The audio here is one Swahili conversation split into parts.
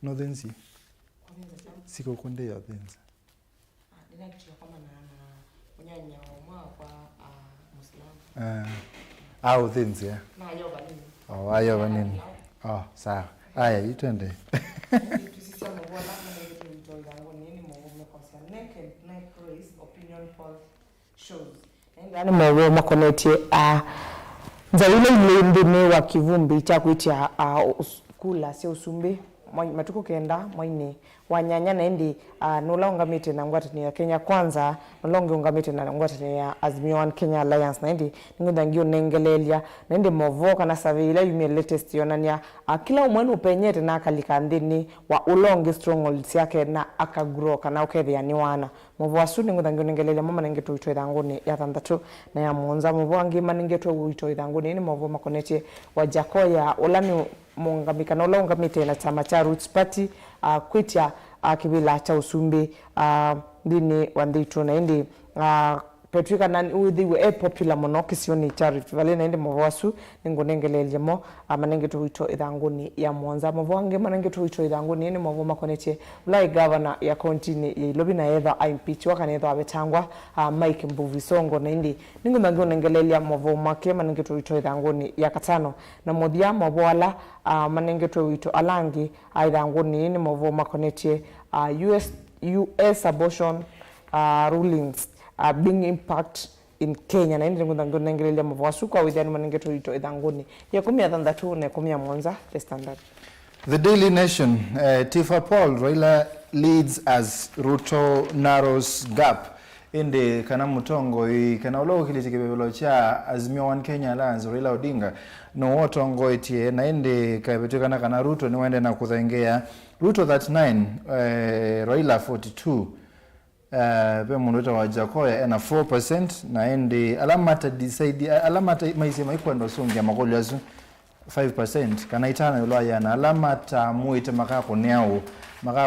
Nodensi. Siko kunde ya densi. Densi ya. Ayo nini. Sawa. Aya itende. Ndani mwewe makoneti nzaile ilendene wa kivumbi cha kuitia kula sio usumbi matuko kenda mwaine wanyanya naendi nola ungamite na ngwatani ya Kenya Kwanza nolonge ungamite na ngwatani ya Azimio One Kenya Alliance naendi ngundangio nengelelia naendi Mauvoo kana savila yume latest yonania kila umwenu upenyete na akalikandini wa ulonge strongholds yake na akagrow kana ukethia ni wana Mauvoo asuni ngundangio nengelelia mama nengeto ito idanguni ya thandatu na ya muonza Mauvoo angima nengeto ito idanguni ni Mauvoo makoneti wa Jakoya ulani mungamika na ula ungamite na chama cha Roots Party kwitia kibila cha usumbi dini wanditu na indi Petrika na we popular mono kisioni charity vale na indi Mauvoo ningonengelelia mo manengeto wito idanguni ya muonza Mauvoo ange manengeto wito idanguni ni Mauvoo makonete ulai governor ya county ni ilobi na edha impeach waka na edha abetangwa Mike Mbuvisongo na indi ningonengelelia Mauvoo make manengeto wito idanguni ya katano na modia Mauvoo Ala manengeto wito alangi idanguni ni Mauvoo makonete US abortion rulings being impact in Kenya na ndi ngongelele Mauvoo kwa widhani manengeto ito idanguni ya 13 na 11 the Standard. The Daily Nation, Tifa Paul Raila leads as Ruto narrows gap in the Kanamutongo kana ulo kilichikebelo cha Azimio One Kenya Alliance Raila Odinga no wotongo itie na ende kabetukana kana Ruto ni wende na kuthengea Ruto 39 Raila 42 pe mundu wa Jakoya na 4% na ende alamata decide alamata maisema ikwendo sungia makolo yazu 5% kana itana yulo yana alamata muite maka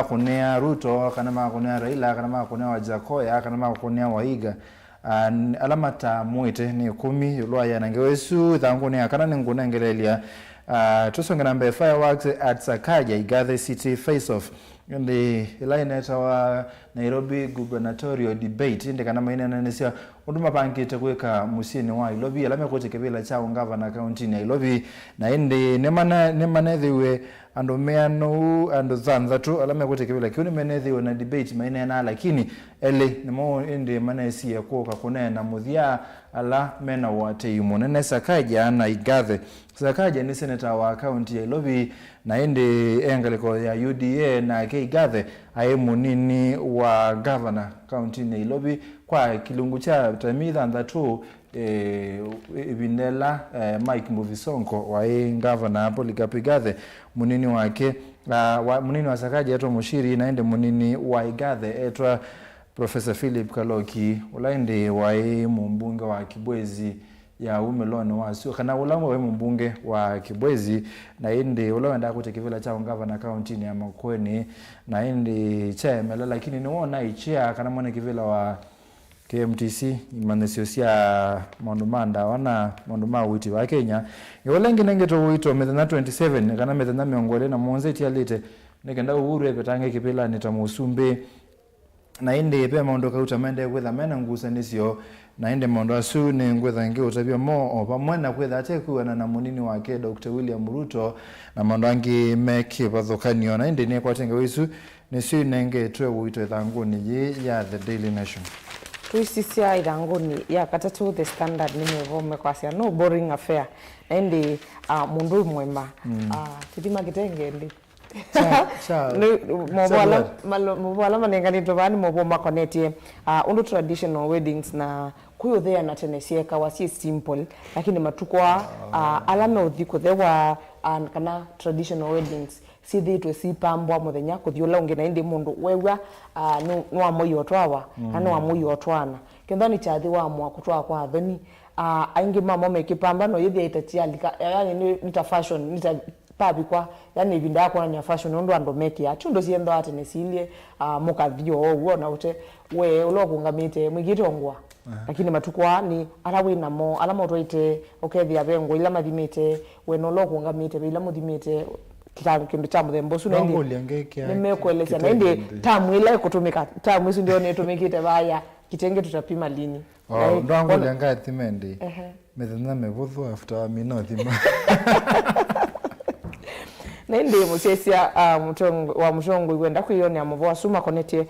kunea Ruto kana maka kunea Raila kana maka kunea wa Jakoya kana maka kunea Waiga alamata muite ni 10 yulo yana ngewesu thangune kana ningunengelelia tusonga nambe fireworks at Sakaja Igathe City face off in the line wa Nairobi gubernatorial debate inde kana maina nanesia unduma pankite kweka musini wa Ilobi alame kote kebela cha ngavana county ni Ilobi na inde nemana thiwe ando meano ando zanzatu alame kote kebela kiuni menethiwe na debate maina na lakini ele nemo inde manesi ya kuoka kuna na muthia ala mena wate yumonene Sakaja na Igathe Sakaja ni senator wa county ya Ilobi na inde engaliko ya UDA na Igathe aye munini wa governor county ya Ilobi kwa kilungu cha tamidha ndatu ibinela Mike Mbuvisongo wa governor hapo Igathe munini wake munini wa Sakaja eto mushiri na ende munini wa Igathe etwa Professor Philip Kaloki ulainde wa mbunge wa Kibwezi ya umelone wasio kana ulamo wa mbunge wa Kibwezi na ende ulawenda kutekevela cha governor county ya Makweni na ende chairman lakini ni wona ichia kana mwana kivela wa KMTC imanesiosia mondumanda wana monduma witi wa Kenya yolengi nengeto wito methana 27 kana methana miongole na monze tialite nekenda uhuru epetange kipela nitamusumbe na ende pe maondoka utamende kwetha mena ngusa nisio na ende maondo asu ni ngwetha ngi utabia mo pamwena kwetha ateku na munini wake Dr. William Ruto na maondo angi meke bathokanio na ende ne kwatenga wisu nisio nenge twe wito thanguni ye ya The Daily Nation tuisisia idanguni ya katatu the Standard ni Mauvoo kwa sia no boring affair ende mundu mwema kitima kitenge ndi Mauvoo Ala manengani tovani Mauvoo makoneti undu traditional weddings na kuyo there na tenesie kawasi simple lakini matukwa alame uthiko there wa kana traditional weddings si thitwe si pambwa muthenya kuthiola unge na indi mundu wewa no amoyo otwawa kana amoyo otwana kendani chathi wa mwa kutwa kwa thoni aingi mama mekipamba no yithi itatia yani nita fashion nita pabi kwa yani ibinda yako na fashion ndo ando make ya chundo siendo ate nesilie mukathio uona ute we ulokungamite mwigitongwa lakini matukwa ni arawe namo alama utoite okethia bengo ila mathimite we no lokungamite ila muthimite kitabu kindu cha muthembo su nendi nimekweleza nendi tamu ile kutumika tamu hizo ndio nitumikite baya kitenge tutapima lini ndwangu lenga thimendi methana mevuthu after minothima nendi musesia mutongo wa mutongo igwenda kuyone amuvo asuma connecte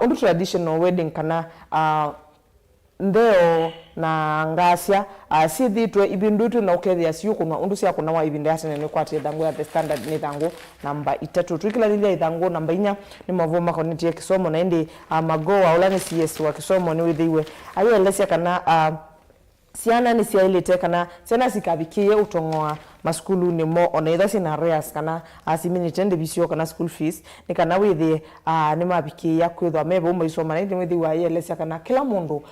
undu traditional wedding kana ndeo na ngasia sithitwe ibindutu na ukethia siyo kunwa undu cia kuna wa ibinda atene ni kwati thangu ya the standard ni thangu namba 3 twikila lilia thangu namba 4 ni Mauvoo makoneti kisomo na indi magoa ulani CS wa kisomo ni withiwe ayo elesia kana siana ni cia ilite kana siana sikabikie utongoa maskulu ni mo ona ida sina reas kana asimini tende bisio kana school fees ni kana withi ni mabiki ya kwithwa mebo mo isoma na withi wa yelesa kana kila mundu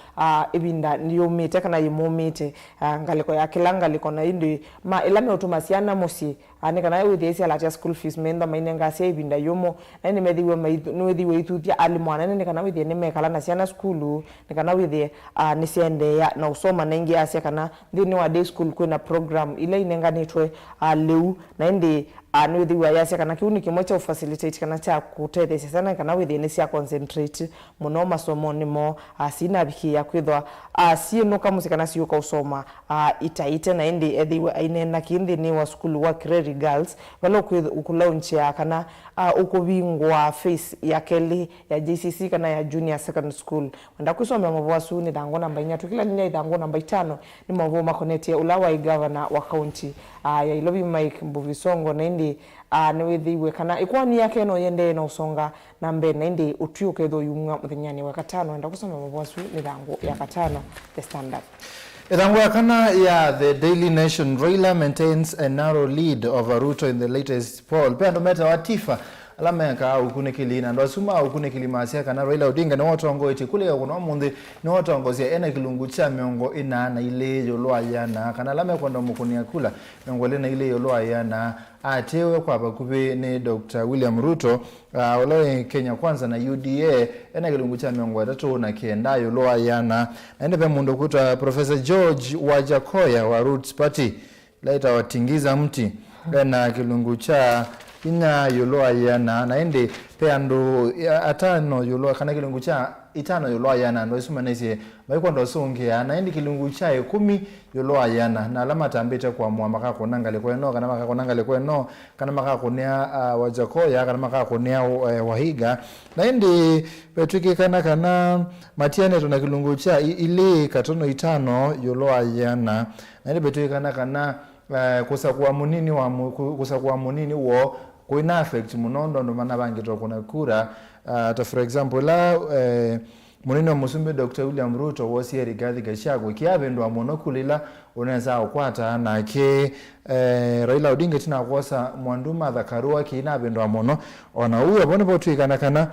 ibinda niyo mite kana yimomite ngaliko ya kila ngaliko na indi ma ilame utumasiana musi ani kana withi isia la school fees menda mainenga sia ibinda yomo na ni methiwe no withi we itutia alimwana ni kana withi ni mekala na siana skulu ni kana withi ni siende ya na usoma na ingi asia kana thini wa day school kuna program ile inenga ni leu na indi anwithi wa yase kana kiuni kimocha facilitate kana cha kutethesia sana kana withi ni cia concentrate muno masomo nimo asina biki ya kwithwa sieno kamusi kana siuka usoma itaite na indi ethiwe ainena kindi ni wa school wa Kireri Girls walo ukulaunch ya kana ukubingwa face ya Kelly ya JCC kana ya Junior Secondary School wanda kusoma Mauvoo asu ni thango namba 4 tukila ni thango namba 5 ni Mauvoo makoneti ulawa governor wa county ya Ilobi Mike Mbuvisongo na indi ni withiwe kana ikwani yake no yende no songa na mbe na indi utiuke tho yunga muthenyani wa katano enda kusoma Mauvoo asu ni thango ya katano the standard. Itangwa kana ya the Daily Nation, Raila maintains a narrow lead over Ruto in the latest poll. Pendo meta watifa alama yaka ukunikili na ndo asuma ukunikili masia kana Raila Odinga ni watu wango iti kule ya kuna mundi ni watu wango siya ena kilungu cha miongo ina na ile yoloa yana kana alama ya kwa ndo mkunia kula miongo na ile yoloa yana atewe kwa bakubi ni Dr. William Ruto walawe Kenya Kwanza na UDA ena kilungu cha miongo tatu na kienda yoloa yana na ende pe mundo kuta Professor George Wajakoya wa Roots Party laita watingiza mti na kilungu cha ina yoloa yana na ende pe ando atano yoloa kana kilungu cha itano yoloa yana ndo isuma nesi maiko ndo songea na ende kilungu cha 10 yoloa yana na alama tambete kwa mwamaka konanga lekwe no kana maka konanga lekwe no kana maka konia Wajakoya kana maka konia Wahiga na ende petuki kana matiane tuna kilungu cha ile katono itano yoloa yana na ende petuki kana kusakuwa munini wo kuina affect munondo ndo mana bangito kuna kura ta for example la munini wa musumbe Dr. William Ruto wosi Rigathi Gachagua kiabe ndo amono kulila unaweza ukwata na ke Raila Odinga tina kosa Mwanduma Dhakarua kinabe ndo amono ona uya bone botu kana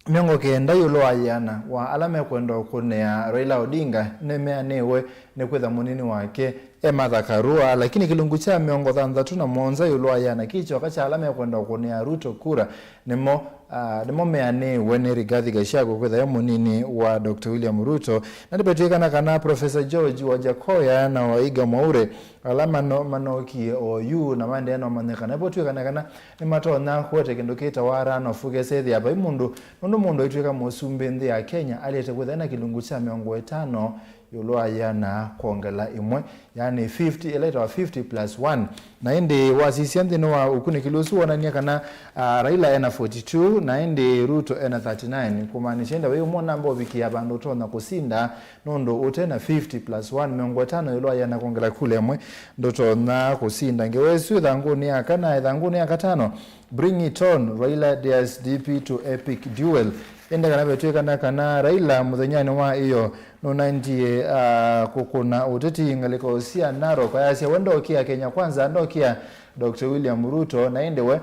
miongo kenda yoloa yana wa alama kwenda kunea Raila Odinga nemea newe nekwetha munini wake Martha Karua lakini kilungu cha miongo thandatu na monza yoloa yana kicho kacha alama kwenda kunea Ruto kura nemo meane wene Rigathi Gachagua kwetha ya munini wa Dr. William Ruto na ndibetekana kana Professor George Wajakoya na Waiga Mwaure alama no manoki oyu na mande no manekana botukana ni matona kwote kindoketa wara no fugesethi aba imundu mundu itweka musumbe ndi ya Kenya alete kwetha na kilungu cha miongo 5 yoloa yana kuongela imwe yani 50 eleta wa 50 plus 1 na ende wasisiamde no wa ukunikilusu wanania kana Raila ena 42 na ende Ruto ena 39 kumaanisha enda wewe mwana ambao wiki ya bando tona kusinda nondo utena 50 plus 1 miongo 5 yoloa yana kuongela kule imwe ndoto na kusinda ngewesu dhanguni akana dhanguni akatano bring it on Raila dares DP to epic duel enda kana betweka kana Raila muthenyani wa iyo no 90 kukuna uteti ngaliko sia naro kwa yasia wendo kia Kenya Kwanza ndo kia Dr. William Ruto na endewe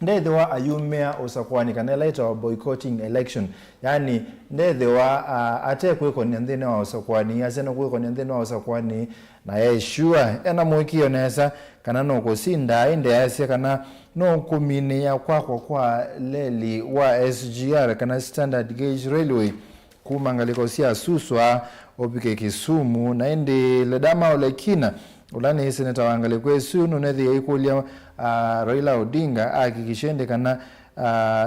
ndethiwa ayumia usakwani kana later wa boycotting election yani ndethiwa atekwe nthini wa usakwani asena kwe nthini wa usakwani na yeshua ena mwikio nesa kana no kusinda inde yasia kana no kumini ya kwa leli wa SGR kana standard gauge railway kumangaliko sia suswa opike Kisumu na indi ledama olekina ulani seneta wangale kwesu nunethi ikulia Raila Odinga akikishende kana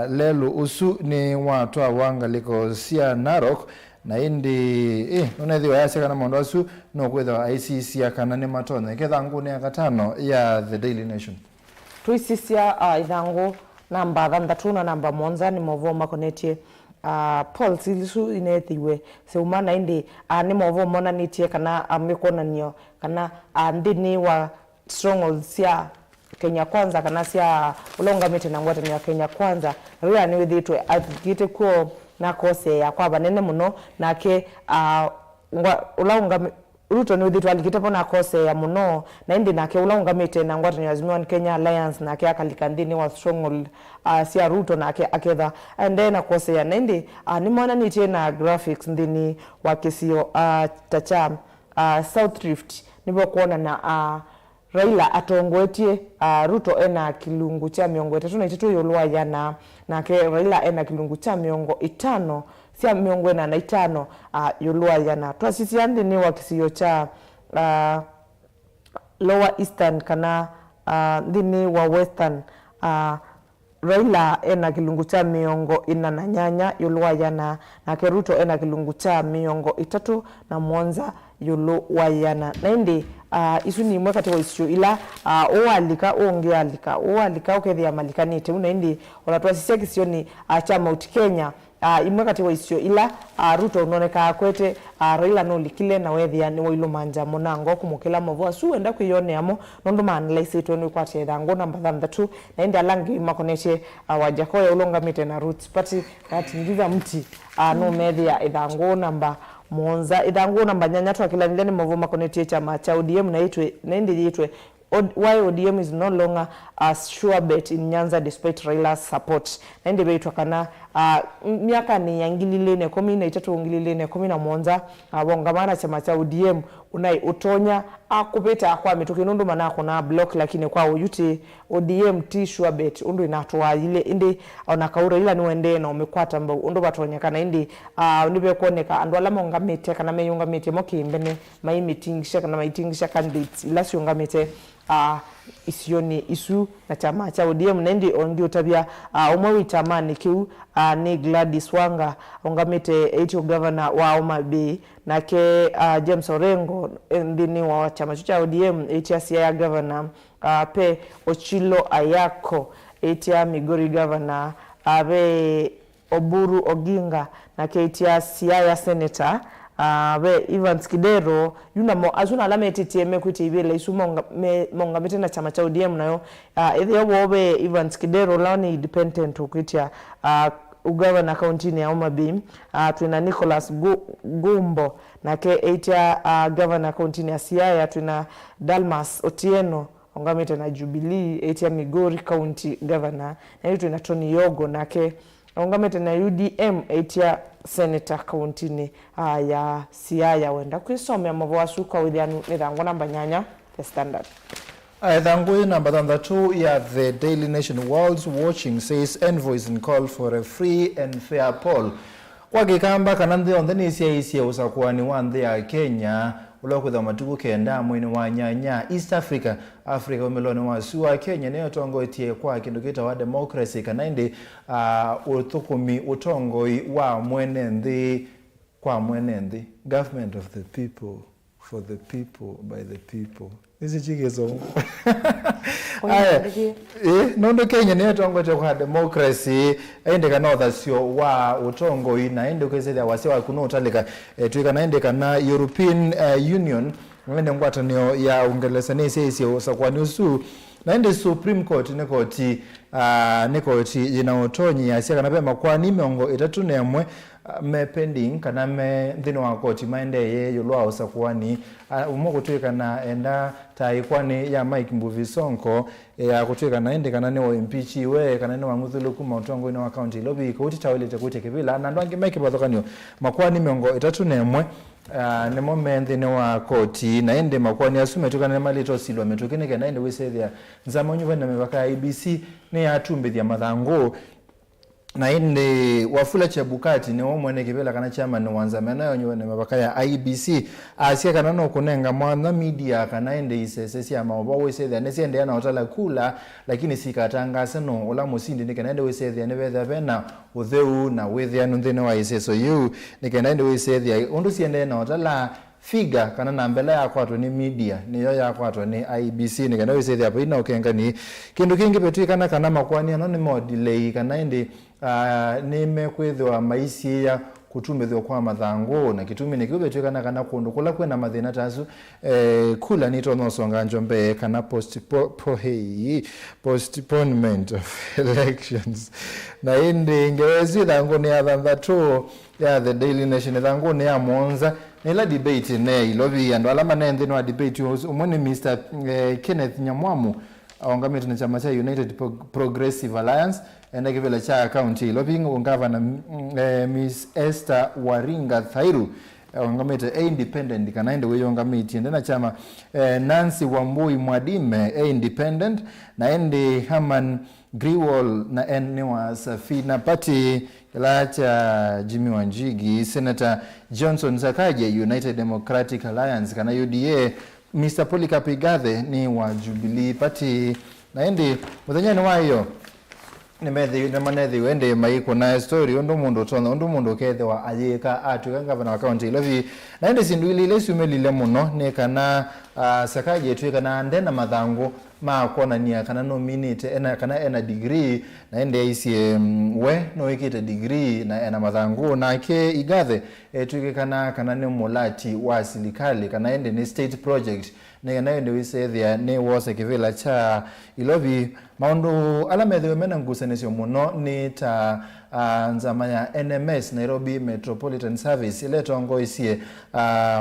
lelu usu ni watu wangaliko sia Narok na indi nunethi wayase kana mondo asu no kwetha ICC kana ne matone ketha ngune ya katano ya The Daily Nation tuisisia ithangu namba 3 na namba 1 ni Mauvoo makonetie Paul silisu inethiwe seumana indi ni Mauvoo monanitie kana amekonanio kana ndini wa stronghold sia Kenya Kwanza kana sia ulongamite na ngwate ya Kenya Kwanza ria ni withitwe athikite ko na kose ya kwa banene muno nake ulongamite Ruto ni withitwe alikite pona kose ya muno na indi nake ulongamite na ngwate ya Azimio Kenya Alliance nake akalikandini wa stronghold sia Ruto nake aketha ende na kose ya nendi ni mwana nitie na graphics ndini wa kisio tacha South Rift nibo kuona na Raila atongwetie Ruto ena kilungu cha miongo 3 yolwa yana nake Raila ena kilungu cha miongo 5 sia miongo na 5 yolwa yana twasisi andi ni wakisio cha Lower Eastern kana ndini wa Western Raila ena kilungu cha miongo 4 yolwa yana nake Ruto ena kilungu cha miongo 3 na Mwanza yolwa yana na indi isu ni mwekati wa isio ila oalika ukethia malikanite una indi olatwasisia kisio ni cha Mount Kenya imwekati wa isio ila Ruto unoneka akwete Raila no likile na wethia ni wailu manja monango kumukila Mauvoo asu enda kuyone amo nondo maanalyze ito ni kwa thethango namba 3 na indi alangi makoneche wajakoya ulongamite na Roots Party kati ngiva mti no methia ithango namba Monza idangu namba 8 twakila ndani Mauvoo makonetie chama cha ODM na itwe na indi yitwe why ODM is no longer a sure bet in Nyanza despite Raila's support na indi beitwa kana miaka ni yangililene 13 ngililene 11 bongamana chama cha ODM unai utonya akupeta kwa mituki nundu manako na block lakini kwa uyuti ODM t sure bet undu inatwa ile indi onakaura ila niwende na umekwata mba undu batonya kana indi ndibe kuoneka andu ala mongamete kana meyungamete mokimbene mai meeting kana meeting candidates ila siungamete isioni isu na chama cha ODM nendi ondio tabia umwe witamani kiu ni Gladys Wanga ongamete echo governor wa Homa Bay nake James Orengo ndini wa chama cha ODM etia ya governor pe Ochilo Ayako etia Migori governor abe Oburu Oginga nake etia Siaya senator be Evans Kidero yuna mo azuna alame TTM kwiti ibele isu mongamete na chama cha ODM nayo ethe wobe Evans Kidero lani independent ukwitia ugavana county ya Homa Bay tuna Nicholas Gumbo nake etia governor county ya Siaya tuna Dalmas Otieno ongamete na Jubilee etia Migori county governor na tuna Tony Yogo nake ongamete na UDM etia senator county ni ya Siaya wenda kwisomea Mauvoo asuka withianu nithango namba 8 The Standard Thangu namba 2 ya The Daily Nation. World's Watching says envoys in call for a free and fair poll. Kwa kikamba kananthi on the nisia usakwani wanthe ya Kenya ulokwitha matuku kenda mwini wa nyanya East Africa umeloni wa suwa Kenya neyo tongoitie kwa kindu kita wa democracy kana indi uthukumi utongoi wa mwenenthi kwa mwenenthi government of the people for the people by the people. Isi chigezo. Nondo Kenya neyo tongoitie kwa democracy indi kanotha sio wa utongoi na indi ukesethia wasiwa kuno utalika tuika na indi kana European Union ngende ngwatanio ya Uingereza nisi usakwani usu na indi Supreme Court nikoti jina otonyi ya siya kanapema kwa ni miongo 3 me pending kana me ndino wa koti maende ye yolwa osakwani umo kutwika na enda taikwani ya Mike Mbuvi Sonko ya kutwika na ende kana ne o impeach we kana ne wanguthulu kuma utongo ino account ilobi ko utitawilete kutekebila na ndwangi Mike bathokanyo makwani miongo itatu nemwe ne moment ne wa koti na ende makwani asume tukana malito silwa metukeneke na ende wisethia nzamonyu bana mebaka IBC ne atumbithia mathangu na ende Wafula Chebukati ne omwene kibela kana chairman wanza nayo nyone mabaka ya IBC asia kana no kunenga mwana media kana ende isesesi ya maoba wesethia nesi ende yana otala kula lakini sikatanga no ola musindi ne kana ende wesethia ne betha bena utheu na wethia nthene wa iseso yu ne kana ende wesethia undu siende na otala figa kana na mbele ya kwatwa ni media niyo ya kwatwa ni IBC ni kana wesethia hapo ina okenga ni kindu kingi betu kana makwani no ni mo delay kana ende nime kwethwa maisi ya kutumethwa kwa mathangu na kitumi ni kibetu kana kundu kula kwena mathina tasu kula nito no songa njombe kana postponement of elections na indi ngewezi thangu ni athantha tu ya the Daily Nation thangu ni ya Monza nila debate ne ilobi and alama ne nthino wa debate umone Mr. Kenneth Nyamwamu aongamete na chama cha United Progressive Alliance enda kivela cha county ilobi ngavana Miss Esther Waringa Thairu aongamete independent kana ende weyo ngamiti ndena chama Nancy Wambui Mwadime independent na ende Herman Grewal na ene wa Safina Party la cha Jimmy Wanjigi Senator Johnson Sakaja United Democratic Alliance kana UDA Mr. Polycarp Igathe ni wa Jubilee Party na ende muthenya ni wayo nimethi na manethi wende maiko na story ondo mundu kethe wa ayeka atu gavana wa county ilovi na ende sinduili ile sumelile muno ne kana Sakaje tu kana ndena mathangu ma kona nia kana nominate ena degree na ende ICE we no ikite degree na ena mathangu na ke Igathe tu kana ne mulati wa silikali kana ende ni state project ne ende wisethia ne wose kivela cha ilovi maundu alamethwe mena ngusanisyo muno ni ta nzamanya NMS Nairobi Metropolitan Service ile tongo isie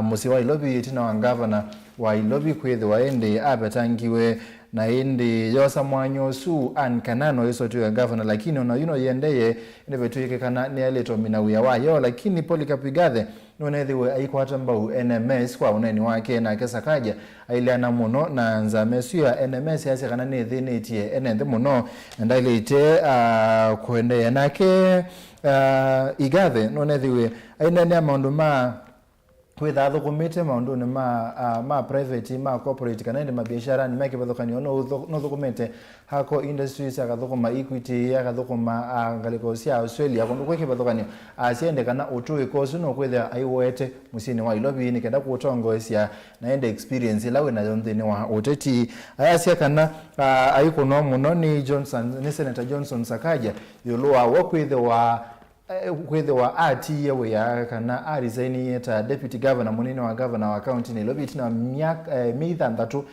musiwa ilobi tina wa governor wa ilobi kwethwa ende abetangiwe na indi yosa mwanyo su kanano yeso tu ya governor lakini ona yendeye ndebetuike kana ni aleto minawia wayo lakini Polycarp Igathe nonethiwe aikwata mbau NMS kwa uneni wake na Sakaja ailiana muno na nzamesu ya NMS yase kana nethinetie enende muno ndailite kuendea nake Igathe nonethiwe ainene maundu ma kwitha thukumite maundu ni ma private ma corporate kana ende mabiashara ni make bathokanio no thukumite hako industries akathukuma Equity akathukuma ngaliko cia Australia kundu kweke bathokanio asiende kana utui kosu no kwitha aiwete musini wa ilobi ni kenda kutongoesia na ende experience lawe na yonthini wa uteti ayasia kana aikuno muno ni Senator Johnson Sakaja yulwa kwithe wa ati yewe ya kana resign yeta deputy governor munene wa governor wa county ni lobi tina miaka ndatu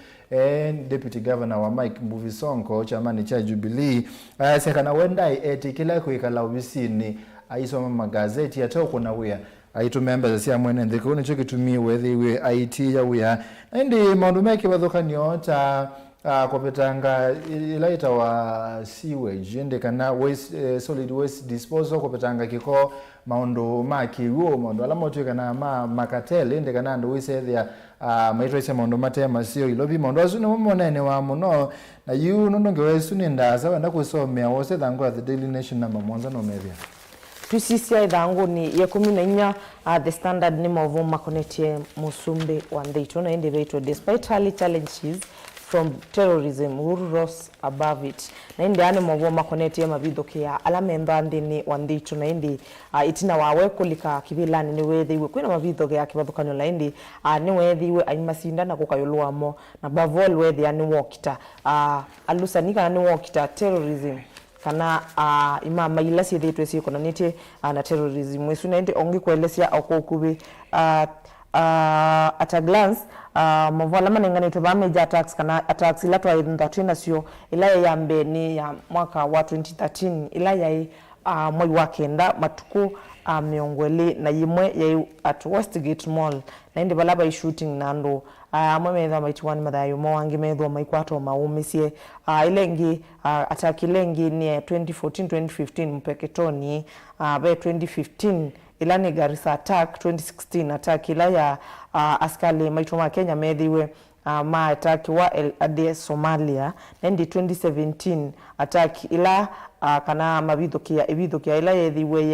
deputy governor wa Mike Mbuvi Sonko chamani cha Jubilee sekana wendai etikila kuikala obisini aisoma magazeti atoko na wea aitu members cia mwene ndiko ni chokitumie wethiwe IT ya wea ndi maundu meke bathokanio ta kopetanga ilaita wa sewage ende kana waste solid waste disposal kopetanga kiko maundu makiwo maundu alamotu kana makatel ende kana ndo wisethia maitwa cia maundu matema sio ilobi maundu azu no monene wa muno na yu no ngewesu ni ndaza wenda kusomea wose thangu at the Daily Nation number Monza no media Tusisia ithangu ni ya 14 the standard ni Mauvoo makonetie musumbe wa ndeito na ende veito despite early challenges from terrorism who rose above it na indi ane Mauvoo makonetie mabithokia ala memba ndini wa ndeito na indi itina wawe kulika kibilani ni wethiwe kwina mabithokia kibathukanio la indi ni wethiwe aimasinda na kukayuluamo na bavol wethia ni wokita alusanika ni wokita terrorism kana imama ila siethitwe cikonanite na terrorism wesu na indi ongi kwelesia okukubi at a glance Mauvoo Ala Me Mathanguni ba major attacks kana attacks ila twa ithatu nacio ila ya mbe ni ya mwaka wa 2013 ila ya mwai wa kenda matuku miongweli na yimwe ya at Westgate Mall na indi balaba shooting nando amwe metha maitwani mathayo mwangi methwa maikwato maumisie ilengi atakilengi ni 2014-2015 mpeketoni be 2015 ilani Garissa attack 2016 attack ila ya askali maitwa Kenya methiwe ma attack wa ADS Somalia and 2017 attack ila kana mabithokia ila yethiwe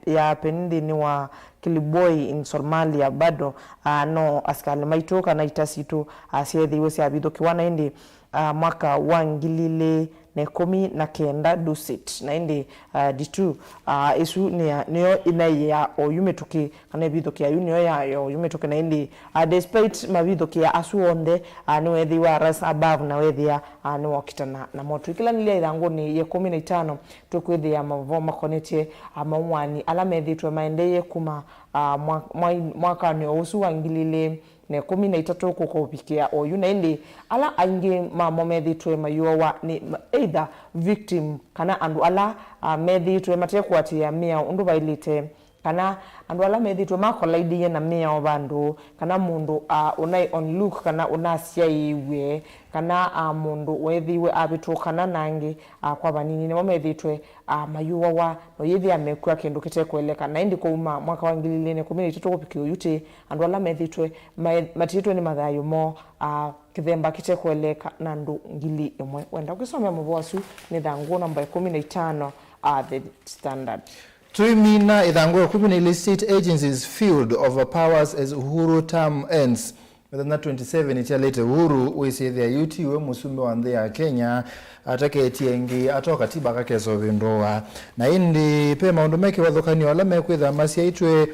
ya penindi ni wa Kiliboi in Somalia bado no askali maito kana itasitu asiethiwe sia bithokiwa na indi mwaka wa ngilile ne komi na kenda dusit na indi ditu isu niyo inaya oyumetuki kana bithokia yunio ya oyumetuki na indi despite mabithokia asuonde ni wethi wa ras above na wethi ya ni wakitana na moto kila nilia irango ni ye 15 tukwethi ya Mauvoo makonetie mawani ala methitwe maendeye kuma mwaka ni usu wangilile ne 13 kukopikia oyu na indi ala aingi mamomethitwe mayuwa ni either victim kana andu ala methitwe matekwatia mia undu bailite kana andu ala methitwe makolaidie na mia obandu kana mundu unai on look kana unasia iwe kana mundu wethiwe abitu kana nangi kwa banini ne methitwe mayuwa wa no yethi amekwa kindu kitekweleka na indi kuma mwaka wa 2013 kupikia yute andu ala methitwe matitwe ni mathayo mo kithemba kitekweleka na ndu ngili imwe wenda ukisomea Mauvoo asu ni thangu namba 15 the standard. Tuimina ithangu 10 state agencies field overpowers as Uhuru term ends. Within that 27 it later Uhuru we say the UT we musumbe wa ya Kenya atake tiengi atoka tiba kake so vindoa na indi pe maundu meke wathokani wala mekwitha masia itwe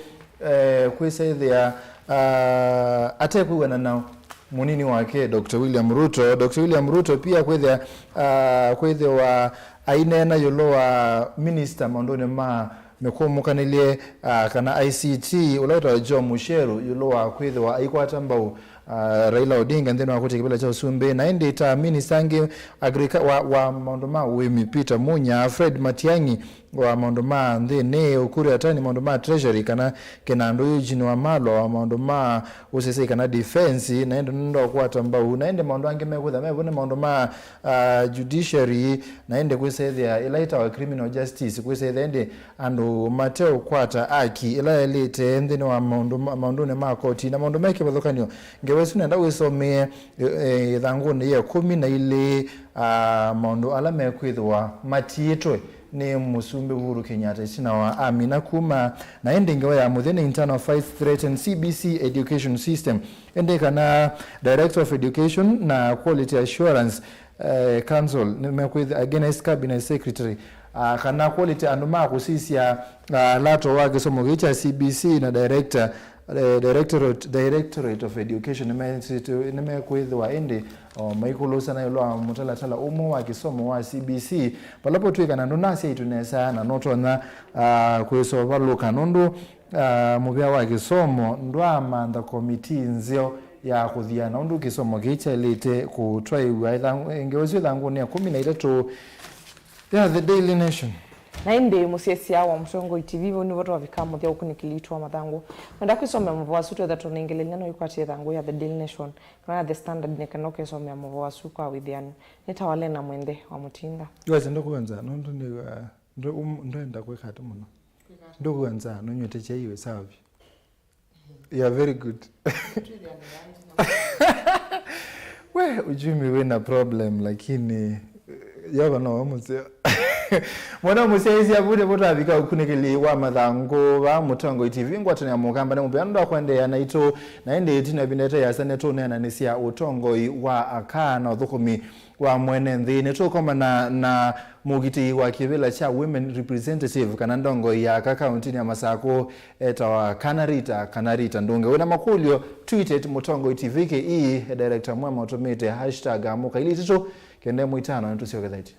kwise there atekuwa na munini wake Dr. William Ruto pia kwithe wa ainena yolowa minister maundone ma mekomukanilie kana ICT ulaita Joe Musheru yolowa kwithe wa aikwata mbau Raila Odinga ndeno akuti kibela cha usumbe na indi ta ministangi wa maundoma wemi Peter Munya Fred Matiangi wa maundoma ndene ukuri atani maundoma treasury kana kenando yujini wa malo wa maundoma usese kana defense na ndo kwata mbau na ende maundu ange mekutha mebone maundoma judiciary na ende kwisethia ilaita wa criminal justice kwisethia ende andu mateo kwata aki ila elite ndene wa maundune ma koti na maundu meke bathokanio ngewesu nenda wisomie thanguni ya 10 na ile maundu ala mekwithwa matiitwe ni musumbe Uhuru Kenyatta sina wa amina kuma na ende ngewa ya muthene internal fight threaten CBC education system ende kana director of education na quality assurance council nimekwitha against cabinet secretary kana quality anduma kusisia lato wake somo gicha CBC na directorate of education nimekwithwa ende maikulusa na yolo mutalatala umu wa kisomo wa CBC palapo tuika na ndonasi itunesa na notona kweso luka nundu mubia wa kisomo ndwama nda committee nzio ya kuthiana undu kisomo gicha lite kutwaiwa ngewezi thangu ni 13 ya the Daily Nation na inde musiesia wa msongo TV ni watu wavikamu thia ukunikilitwa mathangu wenda kwisomea Mauvoo asu twetha tunengelelania no ikwatie thangu ya the Daily Nation kana the standard ne kana ukisomea Mauvoo asu kwa withiani nitawale na mwende wa mutinda yoze ndokuanza ndo kwekata muno ndokuanza no nyote chaiwe savi you are very good we ujumi we na problem lakini yaba no muzeo mwana musezi abude boto abika ukunikili wa mathango ba mutongo TV ngwatane ya mugamba ne mubanda kwende ya naito naende tina binete ya saneto nena nisia utongo wa akana uthukumi wa mwene nthini tukoma na mugiti wa kibila cha women representative kana ndongo ya county ya Masako eta kanarita ndunge wena makulio tweeted mutongo TV ke director MUEMA automate #amuka ili tito kende muitano ntusio kadhaiti